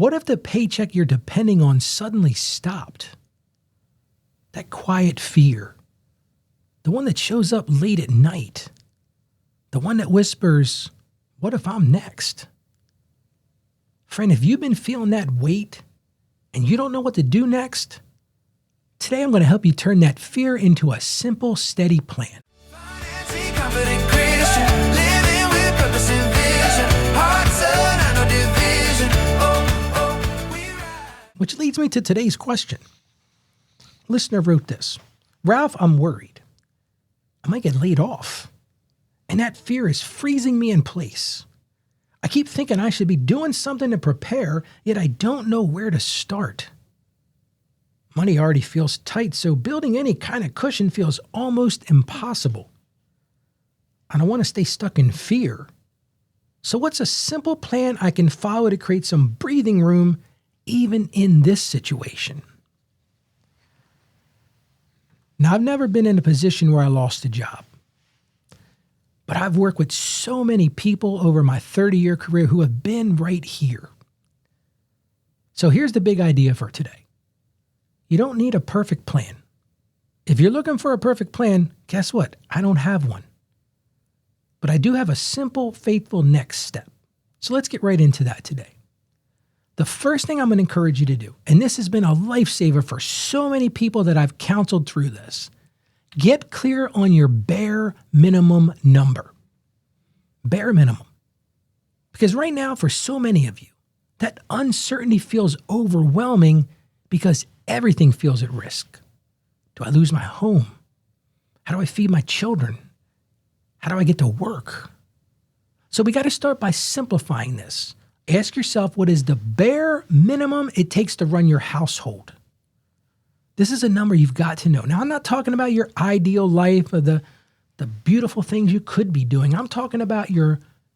What if the paycheck you're depending on suddenly stopped? That quiet fear, the one that shows up late at night, the one that whispers, what if I'm next? Friend, if you've been feeling that weight and you don't know what to do next, today I'm going to help you turn that fear into a simple, steady plan. Which leads me to today's question. Listener wrote this: Ralph, I'm worried. I might get laid off. And that fear is freezing me in place. I keep thinking I should be doing something to prepare, yet I don't know where to start. Money already feels tight, so building any kind of cushion feels almost impossible. I don't want to stay stuck in fear. So what's a simple plan I can follow to create some breathing room even in this situation? Now, I've never been in a position where I lost a job, but I've worked with so many people over my 30-year career who have been right here. So here's the big idea for today. You don't need a perfect plan. If you're looking for a perfect plan, guess what? I don't have one. But I do have a simple, faithful next step. So let's get right into that today. The first thing I'm going to encourage you to do, and this has been a lifesaver for so many people that I've counseled through this, get clear on your bare minimum number. Bare minimum. Because right now, for so many of you, that uncertainty feels overwhelming because everything feels at risk. Do I lose my home? How do I feed my children? How do I get to work? So we got to start by simplifying this. Ask yourself, what is the bare minimum it takes to run your household? This is a number you've got to know. Now, I'm not talking about your ideal life or the beautiful things you could be doing. I'm talking about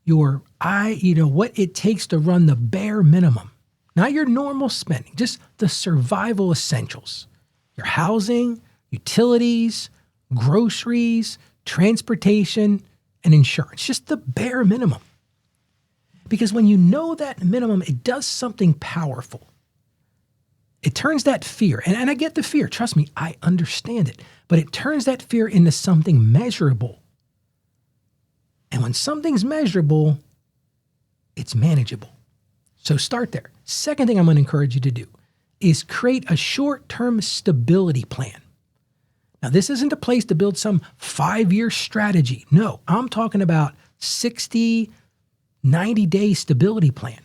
what it takes to run the bare minimum. Not your normal spending, just the survival essentials. Your housing, utilities, groceries, transportation, and insurance. Just the bare minimum. Because when you know that minimum, it does something powerful. It turns that fear, and I get the fear, trust me, I understand it, but it turns that fear into something measurable. And when something's measurable, it's manageable. So start there. Second thing I'm going to encourage you to do is create a short-term stability plan. Now, this isn't a place to build some 5-year strategy. No, I'm talking about 60, 90-day stability plan.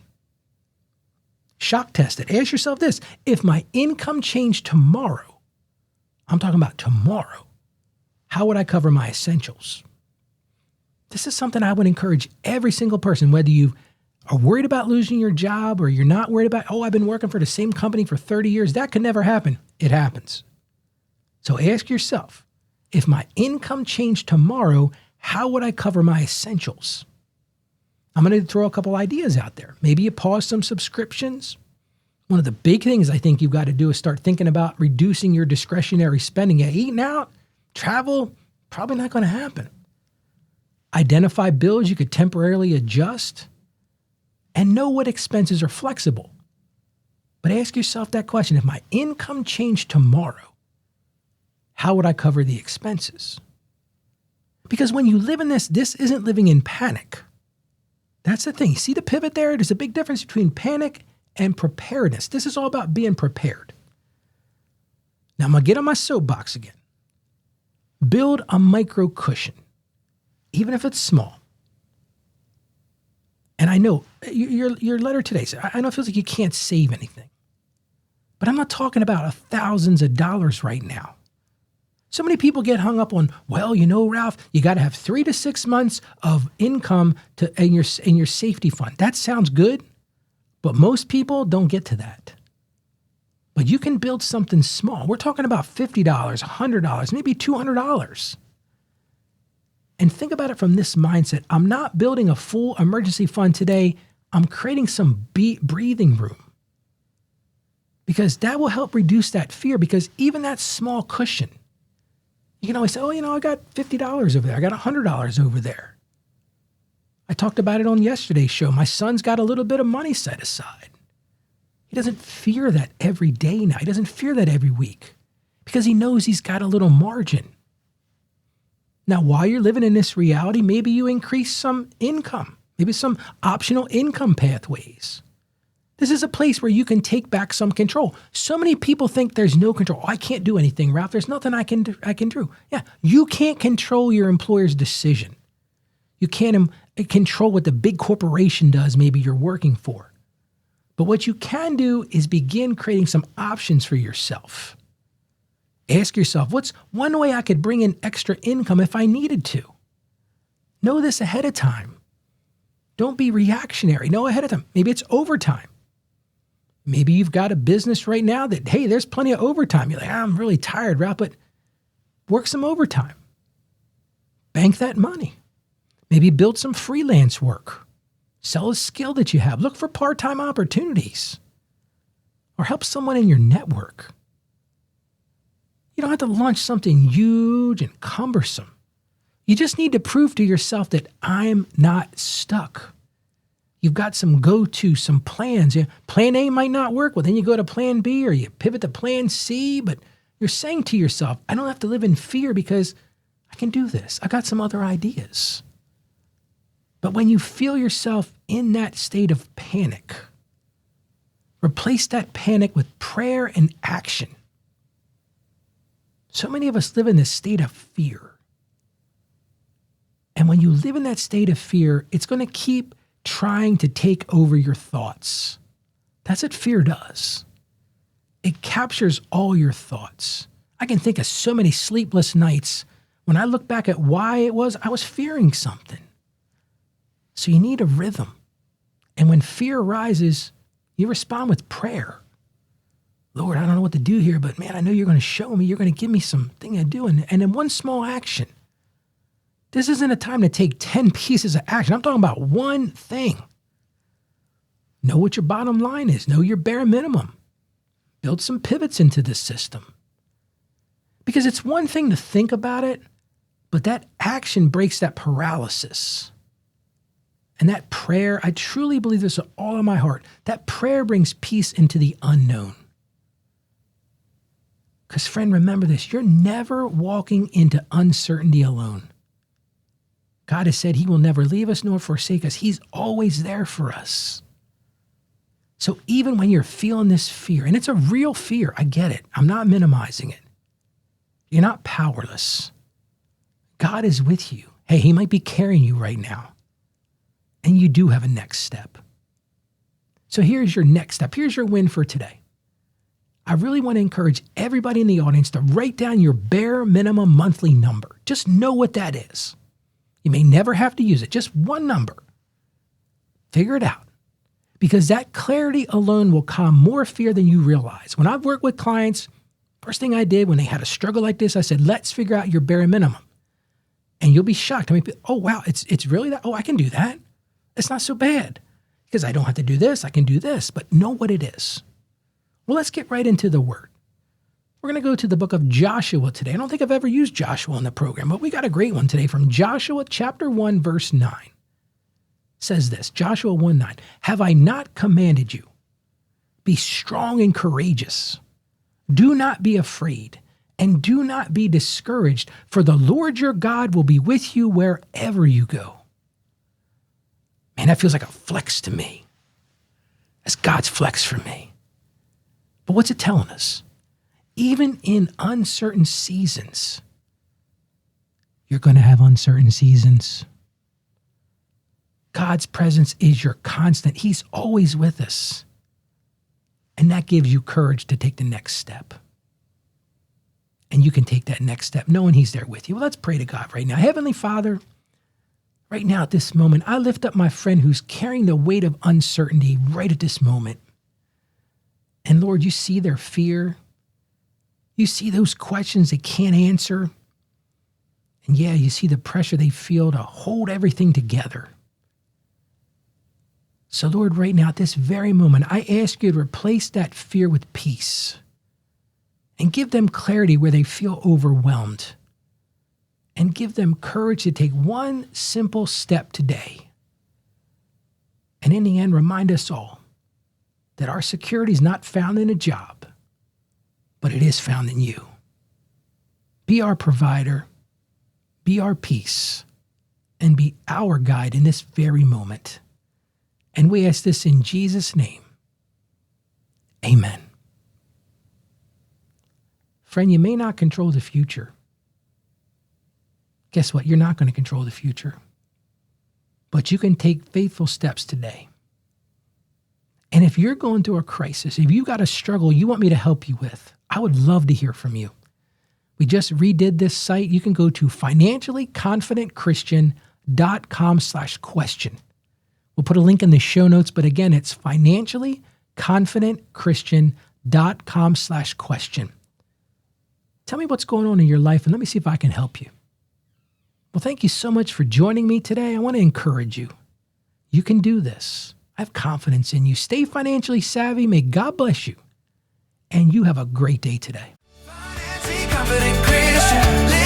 Shock test it. Ask yourself this: if my income changed tomorrow, I'm talking about tomorrow, how would I cover my essentials? This is something I would encourage every single person, whether you are worried about losing your job or you're not worried about, I've been working for the same company for 30 years. That could never happen. It happens. So ask yourself, if my income changed tomorrow, how would I cover my essentials? I'm going to throw a couple ideas out there. Maybe you pause some subscriptions. One of the big things I think you've got to do is start thinking about reducing your discretionary spending. Yeah, eating out, travel, probably not going to happen. Identify bills you could temporarily adjust and know what expenses are flexible. But ask yourself that question: if my income changed tomorrow, how would I cover the expenses? Because when you live in this isn't living in panic. That's the thing. See the pivot there? There's a big difference between panic and preparedness. This is all about being prepared. Now I'm going to get on my soapbox again. Build a micro cushion, even if it's small. And I know your letter today, I know it feels like you can't save anything. But I'm not talking about thousands of dollars right now. So many people get hung up on, Ralph, you got to have 3 to 6 months of income in your safety fund. That sounds good, but most people don't get to that. But you can build something small. We're talking about $50, $100, maybe $200. And think about it from this mindset. I'm not building a full emergency fund today. I'm creating some breathing room. Because that will help reduce that fear, because even that small cushion, you can always say, I got $50 over there. I got $100 over there. I talked about it on yesterday's show. My son's got a little bit of money set aside. He doesn't fear that every day now. He doesn't fear that every week because he knows he's got a little margin. Now, while you're living in this reality, maybe you increase some income, maybe some optional income pathways. This is a place where you can take back some control. So many people think there's no control. Oh, I can't do anything, Ralph. There's nothing I can do. Yeah, you can't control your employer's decision. You can't control what the big corporation does maybe you're working for. But what you can do is begin creating some options for yourself. Ask yourself, what's one way I could bring in extra income if I needed to? Know this ahead of time. Don't be reactionary. Know ahead of time. Maybe it's overtime. Maybe you've got a business right now that, hey, there's plenty of overtime. You're like, I'm really tired, Ralph, but work some overtime. Bank that money. Maybe build some freelance work. Sell a skill that you have. Look for part-time opportunities. Or help someone in your network. You don't have to launch something huge and cumbersome. You just need to prove to yourself that I'm not stuck. You've got some go-to, some plans. Plan A might not work. Well, then you go to plan B or you pivot to plan C. But you're saying to yourself, I don't have to live in fear because I can do this. I got some other ideas. But when you feel yourself in that state of panic, replace that panic with prayer and action. So many of us live in this state of fear. And when you live in that state of fear, it's going to keep trying to take over your thoughts. That's what fear does. It captures all your thoughts. I can think of so many sleepless nights when I look back at why it was I was fearing something. So you need a rhythm. And when fear arises, you respond with prayer. Lord, I don't know what to do here, but man, I know you're going to show me. You're going to give me something to do. And in one small action. This isn't a time to take 10 pieces of action. I'm talking about one thing. Know what your bottom line is. Know your bare minimum. Build some pivots into this system. Because it's one thing to think about it, but that action breaks that paralysis. And that prayer, I truly believe this with all of my heart, that prayer brings peace into the unknown. Because friend, remember this, you're never walking into uncertainty alone. God has said he will never leave us nor forsake us. He's always there for us. So even when you're feeling this fear, and it's a real fear, I get it. I'm not minimizing it. You're not powerless. God is with you. Hey, he might be carrying you right now. And you do have a next step. So here's your next step. Here's your win for today. I really want to encourage everybody in the audience to write down your bare minimum monthly number. Just know what that is. You may never have to use it, just one number. Figure it out. Because that clarity alone will calm more fear than you realize. When I've worked with clients, first thing I did when they had a struggle like this, I said, let's figure out your bare minimum. And you'll be shocked. I mean, oh, wow, it's really that? Oh, I can do that. It's not so bad. Because I don't have to do this, I can do this. But know what it is. Well, let's get right into the word. We're going to go to the book of Joshua today. I don't think I've ever used Joshua in the program, but we got a great one today from Joshua chapter 1, verse 9. It says this, Joshua 1:9, have I not commanded you? Be strong and courageous. Do not be afraid and do not be discouraged, for the Lord your God will be with you wherever you go. Man, that feels like a flex to me. That's God's flex for me. But what's it telling us? Even in uncertain seasons, you're going to have uncertain seasons. God's presence is your constant. He's always with us. And that gives you courage to take the next step. And you can take that next step knowing he's there with you. Well, let's pray to God right now. Heavenly Father, right now at this moment, I lift up my friend who's carrying the weight of uncertainty right at this moment. And Lord, you see their fear. You see those questions they can't answer. And yeah, you see the pressure they feel to hold everything together. So Lord, right now at this very moment, I ask you to replace that fear with peace and give them clarity where they feel overwhelmed and give them courage to take one simple step today. And in the end, remind us all that our security is not found in a job, but it is found in you. Be our provider, be our peace, and be our guide in this very moment. And we ask this in Jesus' name. Amen. Friend, you may not control the future. Guess what? You're not going to control the future. But you can take faithful steps today. And if you're going through a crisis, if you got a struggle you want me to help you with, I would love to hear from you. We just redid this site. You can go to financiallyconfidentchristian.com/question. We'll put a link in the show notes, but again, it's financiallyconfidentchristian.com/question. Tell me what's going on in your life and let me see if I can help you. Well, thank you so much for joining me today. I want to encourage you. You can do this. I have confidence in you. Stay financially savvy. May God bless you. And you have a great day today. Financially confident Christian.